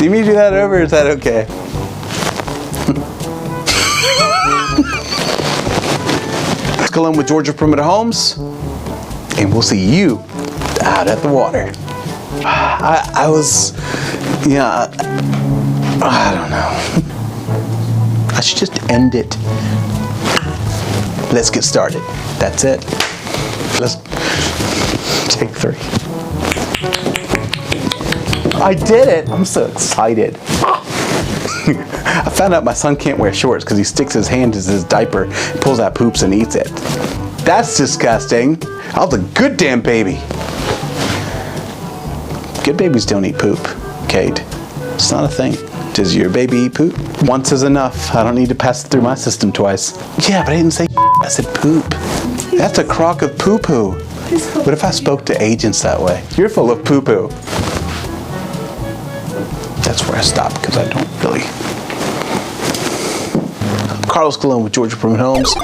Do you mean to do that over, or is that okay? Let's go in with Georgia Perimeter Homes, and we'll see you out at the water. I was, yeah, I don't know. I should just end it. Let's get started. That's it. Let's take 3. I did it. I'm so excited. I found out my son can't wear shorts because he sticks his hand in his diaper, pulls out poops and eats it. That's disgusting. I was a good damn baby. Good babies don't eat poop, Kate. It's not a thing. Does your baby eat poop? Once is enough. I don't need to pass it through my system twice. Yeah, but I didn't say I said poop. That's a crock of poo-poo. What if I spoke to agents that way? You're full of poo-poo. That's where I stop because I don't really. Carlos Colon with Georgia Perimeter Homes.